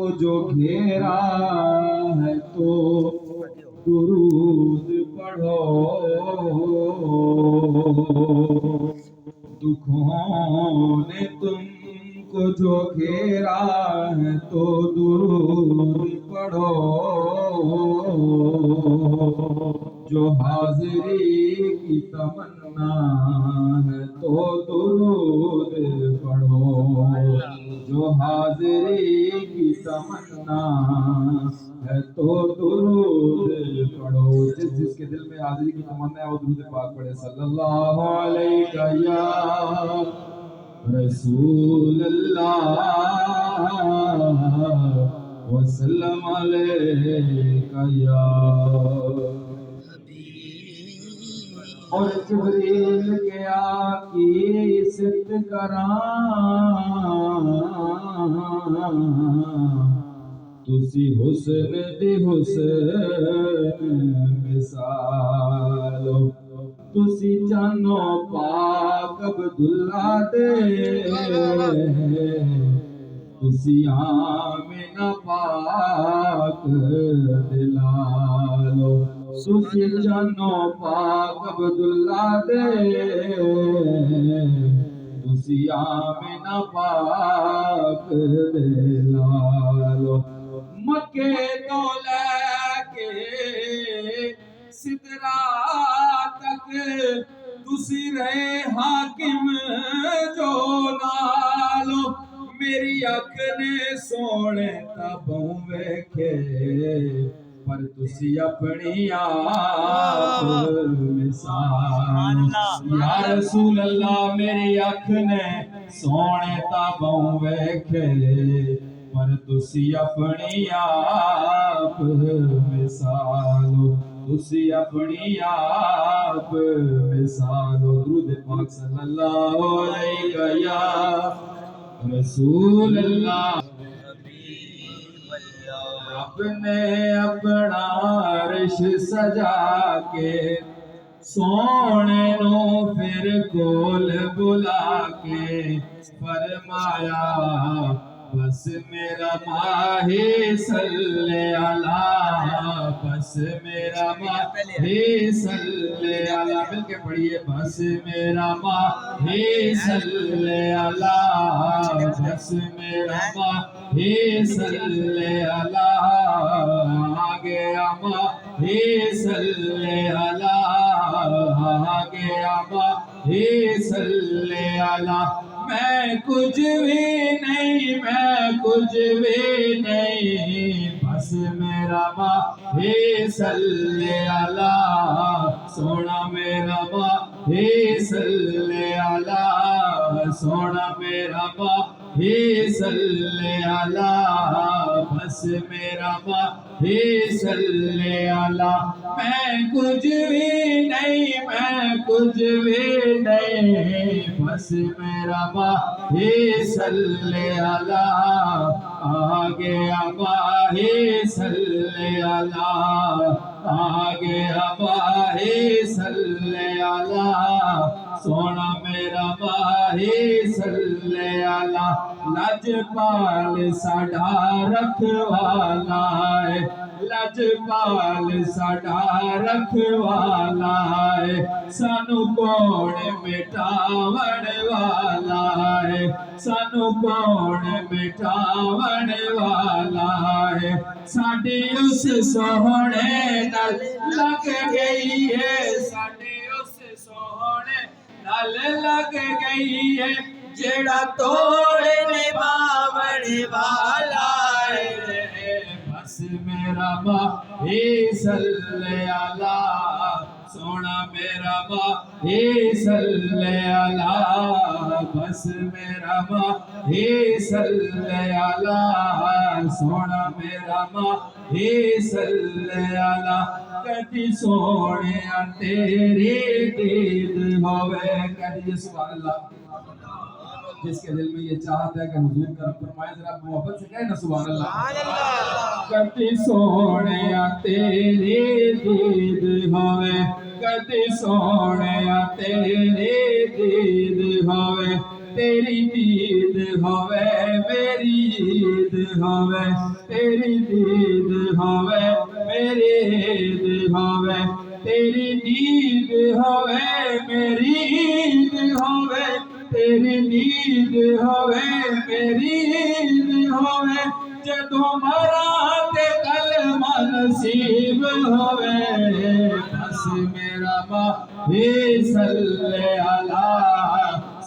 کو جو گھیرا ہے تو درود پڑھو، دکھوں نے تم کو جو گھیرا ہے تو درود پڑھو، جو حاضری کی تمنا ہے تو درود پڑھو، جو حاضری کی تمنا ہے تو درود پڑھو۔ جس کے دل میں حاضری کی تمنا ہے وہ درود پاک پڑھے۔ صلی اللہ علیہ یا رسول اللہ وسلم علیہ یا، اور جبریل کے آقی صدق کراں، تسی حسن دی حسن مثالو، تسی جانو پاک عبداللہ دے، تسی آمینہ پاک دلالو، تسی جانو پاک عبداللہ دے، تسی آمینہ پاک دلالو، مکے تو لے کے سدرا تک تسی رہے حاکم جو نالو، میری اکھ نے سونے تابوں ویکھے پر تسی اپنی آپ مثال، یا رسول اللہ میری اکھ نے سونے تابوں ویکھے پر تسی اپنی آپ مثالو، تسی اپنی آپ مثالو۔ درود پاک صلی اللہ علیہ یا رسول اللہ۔ رب نے اپنا عرش سجا کے سونے نو پھر کول بلا کے فرمایا بس میرا ماہی صلی اللہ، بس میرا ماہی صلی اللہ، مل کے پڑھیے، بس میرا ماہی صلی اللہ، بس میرا ماہی صلی اللہ، آگے ماہی صلی اللہ، آگے ماہی صلی اللہ، میں کچھ بھی نہیں، میں کچھ بھی نہیں، بس میرا ماہی صلی اللہ، سونا میرا ماہی صلی اللہ، سونا میرا ماہی صلی اللہ، بس میرا ماہی صلی اللہ، میں کچھ بھی نہیں، میں کچھ بھی نہیں، بس میرا ماہی صلی اللہ، آگے ماہی صلی اللہ، آگے ماہی صلی اللہ، سونا میرا ماہی صلی اللہ، لجپال ساڈا رکھوالا ہے، لجپال ساڈا رکھوالا ہے، سانو کون مٹاون والا ہے، سانو کون مٹاون والا ہے، ساڈی اس سوہنے نال لگ گئی ہے، ساڈی اس سوہنے نال لگ گئی ہے، جیڑا توڑ نبھاون والا ہے، بس میرا ماہی صلی اللہ، سونا میرا ماہی صلی اللہ، بس میرا ماہی صلی اللہ، سونا میرا ماہی صلی اللہ، کدی سونے تیری دید ہوئے، کدی سبحان اللہ، جس کے دل میں یہ چاہتا ہے کہ حضور کا رب فرمائے ذرا محبت سے کہے نا سبحان اللہ، کدی سونے تیری دید ہوئے، کدی سونے تیری دید ہوئے، تیری دید ہوے میری عید ہوے تیری دید ہوے میری عید ہوے تیری دید ہوے میری عید ہوے تیری دید ہوے میری عید ہوے جدوں مراں تے کلمہ نصیب ہوے بس میرا ماہی صلی علی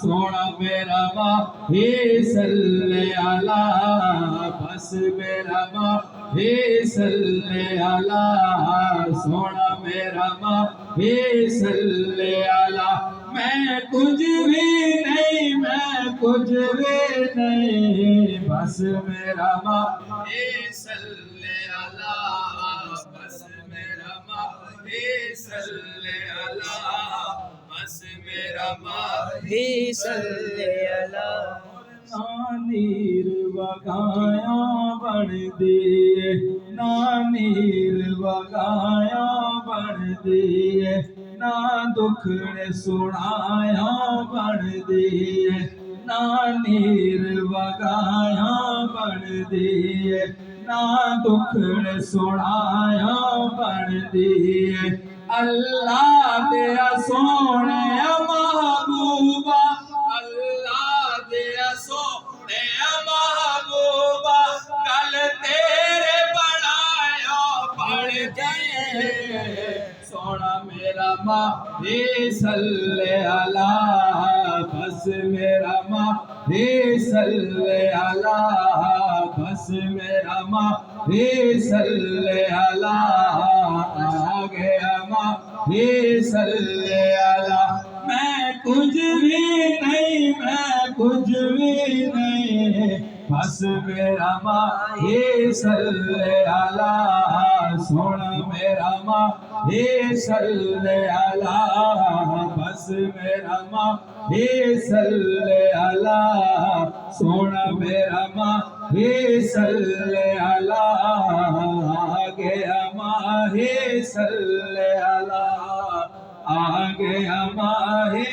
سونا میرا ماہی صلی علی بس میرا ماہی صلی علی سونا میرا ماہی صلی علی میں کچھ بھی نہیں میں کچھ بھی نہیں بس میرا ماہی صلی علی بس میرا ماہی صلی علی بس میرا ماہی صلی علی نانیر وگایاں بن دیے نانیر وگایاں بن دیے نا دکھڑے سنایاں بن دیے نانیر وگایاں بن دیے نا دکھڑے سنایاں بن دیے اللہ دیا سونے محبوبہ اللہ دیا سونے محبوبہ کل تیرے بنایا بڑھ گئے سونا میرا ماہی صلی علی بس میرا ماہی صلی علی بس میرا ماہی صلی علی آ گیا ماہی صلی علی میں کچھ بھی نہیں میں کچھ بھی نہیں بس میرا ماہی صلی علی سونا میرا ماہی صلی علی بس میرا ماہی صلی علی سونا میرا ماہی صلی علی آ گیا ماہی صلی علی آ گیا ماہی